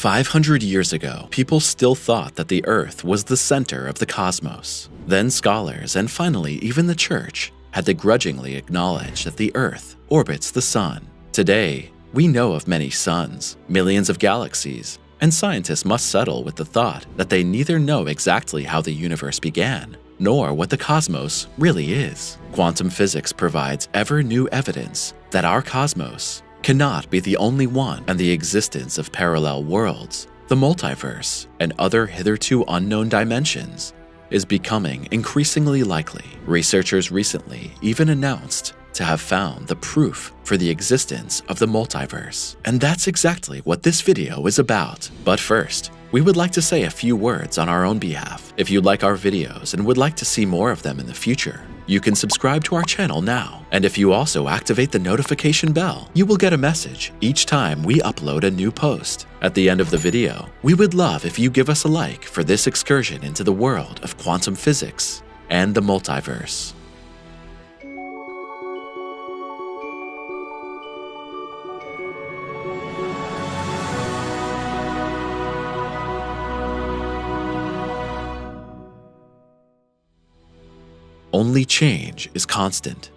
500 years ago, people still thought that the Earth was the center of the cosmos. Then scholars, and finally even the Church, had to grudgingly acknowledge that the Earth orbits the Sun. Today, we know of many suns, millions of galaxies, and scientists must settle with the thought that they neither know exactly how the universe began, nor what the cosmos really is. Quantum physics provides ever new evidence that our cosmos cannot be the only one, and the existence of parallel worlds, the multiverse, and other hitherto unknown dimensions is becoming increasingly likely. Researchers recently even announced to have found the proof for the existence of the multiverse. And that's exactly what this video is about. But first, we would like to say a few words on our own behalf. If you like our videos and would like to see more of them in the future, you can subscribe to our channel now. And if you also activate the notification bell, you will get a message each time we upload a new post. At the end of the video, we would love if you give us a like for this excursion into the world of quantum physics and the multiverse. Only change is constant.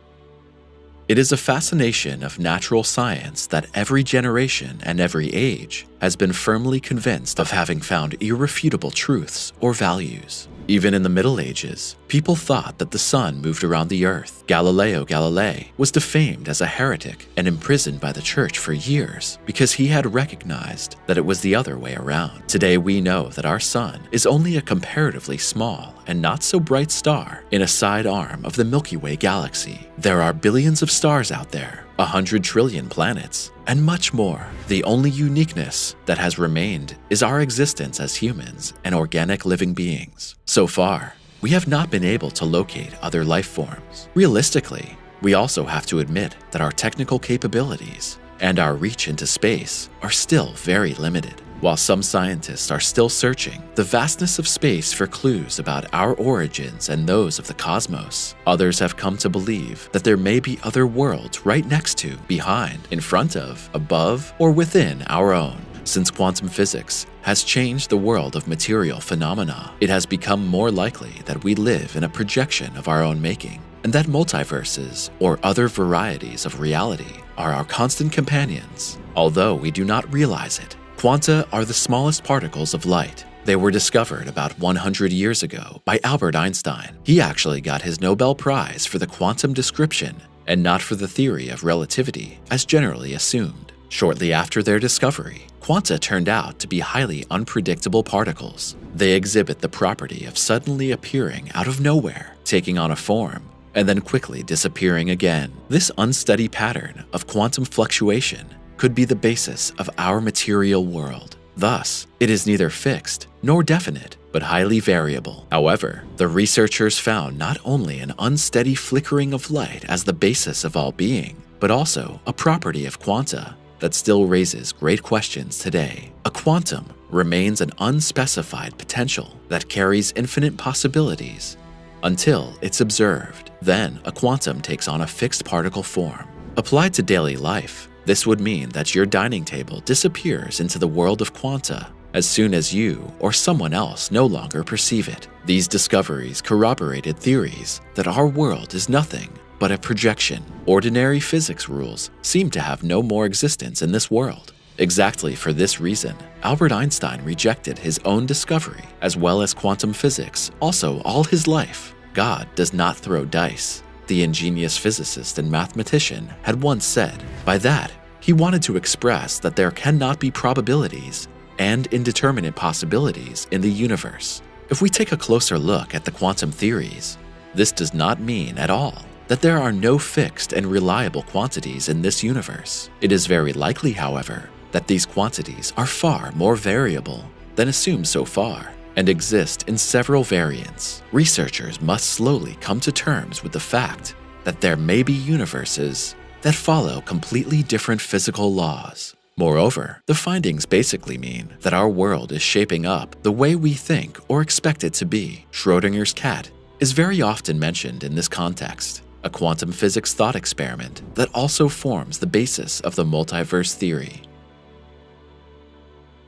It is a fascination of natural science that every generation and every age has been firmly convinced of having found irrefutable truths or values. Even in the Middle Ages, people thought that the sun moved around the earth. Galileo Galilei was defamed as a heretic and imprisoned by the church for years because he had recognized that it was the other way around. Today we know that our sun is only a comparatively small and not so bright star in a side arm of the Milky Way galaxy. There are billions of stars out there, 100 trillion planets, and much more. The only uniqueness that has remained is our existence as humans and organic living beings. So far, we have not been able to locate other life forms. Realistically, we also have to admit that our technical capabilities and our reach into space are still very limited. While some scientists are still searching the vastness of space for clues about our origins and those of the cosmos, others have come to believe that there may be other worlds right next to, behind, in front of, above, or within our own. Since quantum physics has changed the world of material phenomena, it has become more likely that we live in a projection of our own making, and that multiverses or other varieties of reality are our constant companions. Although we do not realize it, quanta are the smallest particles of light. They were discovered about 100 years ago by Albert Einstein. He actually got his Nobel Prize for the quantum description and not for the theory of relativity, as generally assumed. Shortly after their discovery, quanta turned out to be highly unpredictable particles. They exhibit the property of suddenly appearing out of nowhere, taking on a form, and then quickly disappearing again. This unsteady pattern of quantum fluctuation could be the basis of our material world. Thus, it is neither fixed nor definite, but highly variable. However, the researchers found not only an unsteady flickering of light as the basis of all being, but also a property of quanta that still raises great questions today. A quantum remains an unspecified potential that carries infinite possibilities until it's observed. Then, a quantum takes on a fixed particle form. Applied to daily life, this would mean that your dining table disappears into the world of quanta as soon as you or someone else no longer perceive it. These discoveries corroborated theories that our world is nothing but a projection. Ordinary physics rules seem to have no more existence in this world. Exactly for this reason, Albert Einstein rejected his own discovery as well as quantum physics also all his life. God does not throw dice, the ingenious physicist and mathematician had once said. By that, he wanted to express that there cannot be probabilities and indeterminate possibilities in the universe. If we take a closer look at the quantum theories, this does not mean at all that there are no fixed and reliable quantities in this universe. It is very likely, however, that these quantities are far more variable than assumed so far and exist in several variants. Researchers must slowly come to terms with the fact that there may be universes that follow completely different physical laws. Moreover, the findings basically mean that our world is shaping up the way we think or expect it to be. Schrödinger's cat is very often mentioned in this context, a quantum physics thought experiment that also forms the basis of the multiverse theory.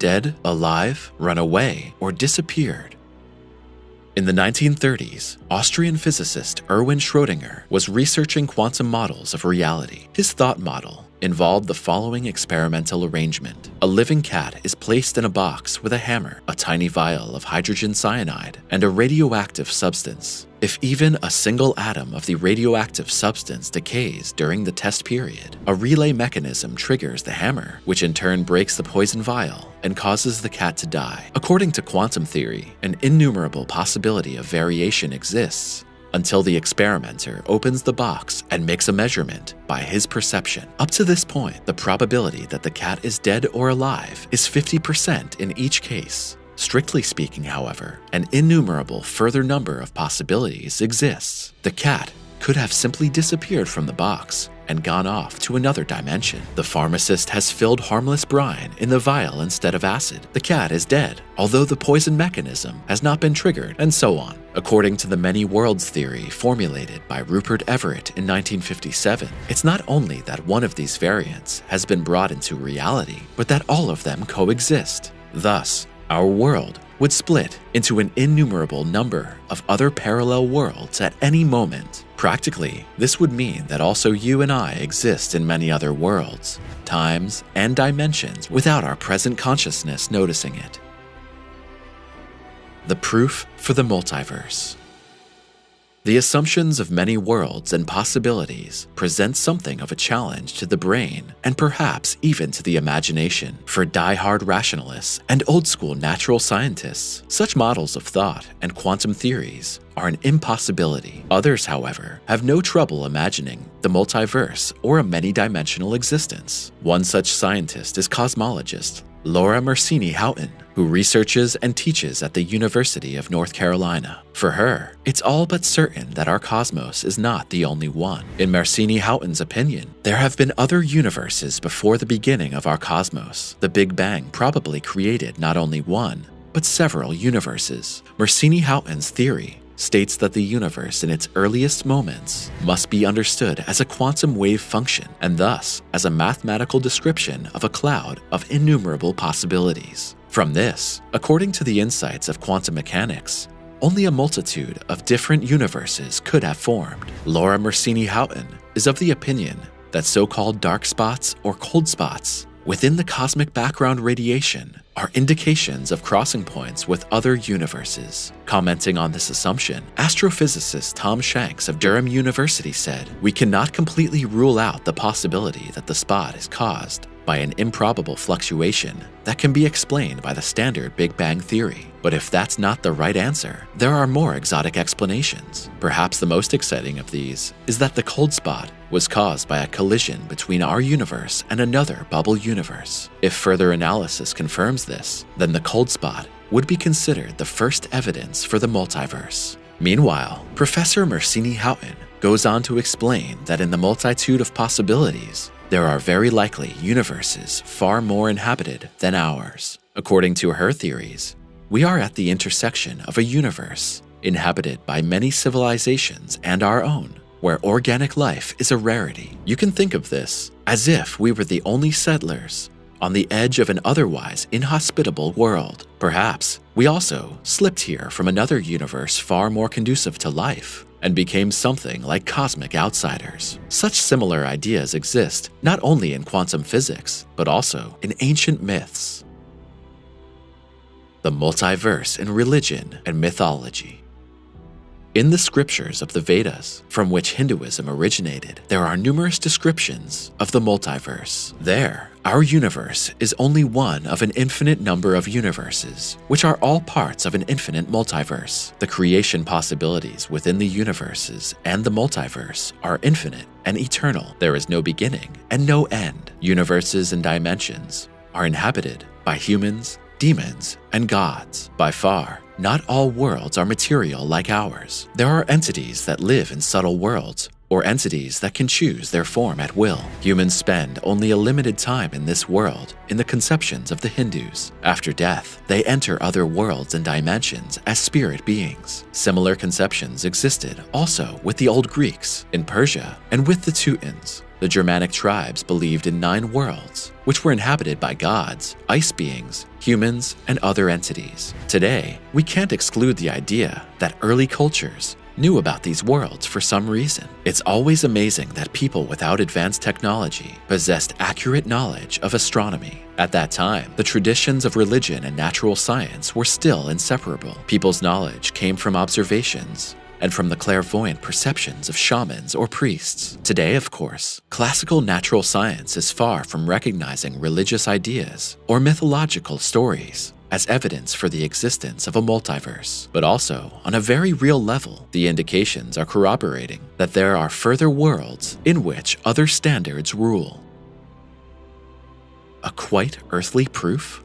dead, alive, run away, or disappeared? In the 1930s, Austrian physicist Erwin Schrödinger was researching quantum models of reality. His thought model involved the following experimental arrangement. A living cat is placed in a box with a hammer, a tiny vial of hydrogen cyanide, and a radioactive substance. If even a single atom of the radioactive substance decays during the test period, a relay mechanism triggers the hammer, which in turn breaks the poison vial and causes the cat to die. According to quantum theory, an innumerable possibility of variation exists until the experimenter opens the box and makes a measurement by his perception. Up to this point, the probability that the cat is dead or alive is 50% in each case. Strictly speaking, however, an innumerable further number of possibilities exists. The cat could have simply disappeared from the box and gone off to another dimension. The pharmacist has filled harmless brine in the vial instead of acid. The cat is dead, although the poison mechanism has not been triggered, and so on. According to the many worlds theory formulated by Rupert Everett in 1957, it's not only that one of these variants has been brought into reality, but that all of them coexist. Thus, our world would split into an innumerable number of other parallel worlds at any moment. Practically, this would mean that also you and I exist in many other worlds, times, and dimensions without our present consciousness noticing it. The proof for the multiverse. The assumptions of many worlds and possibilities present something of a challenge to the brain and perhaps even to the imagination. For die-hard rationalists and old-school natural scientists, such models of thought and quantum theories are an impossibility. Others, however, have no trouble imagining the multiverse or a many-dimensional existence. One such scientist is cosmologist Laura Mersini Houghton, who researches and teaches at the University of North Carolina. For her, it's all but certain that our cosmos is not the only one. In Mersini Houghton's opinion, there have been other universes before the beginning of our cosmos. The Big Bang probably created not only one, but several universes. Mersini Houghton's theory states that the universe in its earliest moments must be understood as a quantum wave function and thus as a mathematical description of a cloud of innumerable possibilities. From this, according to the insights of quantum mechanics, only a multitude of different universes could have formed. Laura Mersini Houghton is of the opinion that so-called dark spots or cold spots within the cosmic background radiation are indications of crossing points with other universes. Commenting on this assumption, astrophysicist Tom Shanks of Durham University said, "We cannot completely rule out the possibility that the spot is caused by an improbable fluctuation that can be explained by the standard Big Bang theory. But if that's not the right answer, there are more exotic explanations. Perhaps the most exciting of these is that the cold spot was caused by a collision between our universe and another bubble universe. If further analysis confirms this, then the cold spot would be considered the first evidence for the multiverse." Meanwhile, Professor Mersini Houghton goes on to explain that in the multitude of possibilities, there are very likely universes far more inhabited than ours. According to her theories, we are at the intersection of a universe inhabited by many civilizations and our own, where organic life is a rarity. You can think of this as if we were the only settlers on the edge of an otherwise inhospitable world. Perhaps we also slipped here from another universe far more conducive to life and became something like cosmic outsiders. Such similar ideas exist not only in quantum physics, but also in ancient myths. The multiverse in religion and mythology. In the scriptures of the Vedas, from which Hinduism originated, there are numerous descriptions of the multiverse. There, our universe is only one of an infinite number of universes, which are all parts of an infinite multiverse. The creation possibilities within the universes and the multiverse are infinite and eternal. There is no beginning and no end. Universes and dimensions are inhabited by humans, demons, and gods. By far, not all worlds are material like ours. There are entities that live in subtle worlds, or entities that can choose their form at will. Humans spend only a limited time in this world in the conceptions of the Hindus. After death, they enter other worlds and dimensions as spirit beings. Similar conceptions existed also with the old Greeks, in Persia, and with the Teutons. The Germanic tribes believed in 9 worlds, which were inhabited by gods, ice beings, humans, and other entities. Today, we can't exclude the idea that early cultures knew about these worlds for some reason. It's always amazing that people without advanced technology possessed accurate knowledge of astronomy. At that time, the traditions of religion and natural science were still inseparable. People's knowledge came from observations and from the clairvoyant perceptions of shamans or priests. Today, of course, classical natural science is far from recognizing religious ideas or mythological stories as evidence for the existence of a multiverse. But also, on a very real level, the indications are corroborating that there are further worlds in which other standards rule. A quite earthly proof?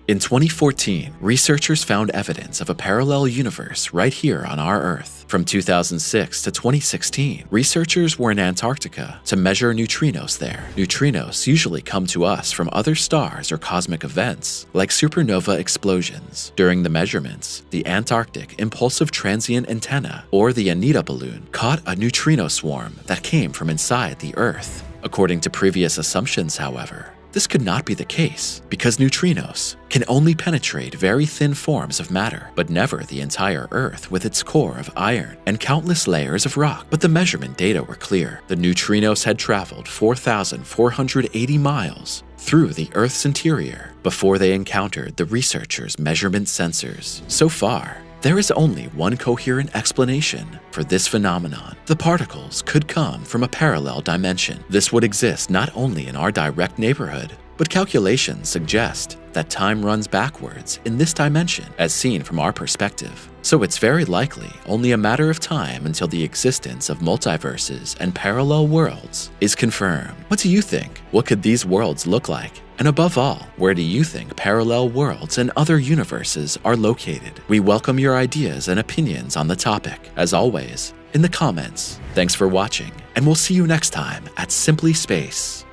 In 2014, researchers found evidence of a parallel universe right here on our Earth. From 2006 to 2016, researchers were in Antarctica to measure neutrinos there. Neutrinos usually come to us from other stars or cosmic events, like supernova explosions. During the measurements, the Antarctic Impulsive Transient Antenna, or the ANITA balloon, caught a neutrino swarm that came from inside the Earth. According to previous assumptions, however, this could not be the case because neutrinos can only penetrate very thin forms of matter, but never the entire Earth with its core of iron and countless layers of rock. But the measurement data were clear. The neutrinos had traveled 4,480 miles through the Earth's interior before they encountered the researchers' measurement sensors. So far, there is only one coherent explanation for this phenomenon. The particles could come from a parallel dimension. This would exist not only in our direct neighborhood, but calculations suggest that time runs backwards in this dimension as seen from our perspective. So it's very likely only a matter of time until the existence of multiverses and parallel worlds is confirmed. What do you think? What could these worlds look like? And above all, where do you think parallel worlds and other universes are located? We welcome your ideas and opinions on the topic, as always, in the comments. Thanks for watching, and we'll see you next time at Simply Space.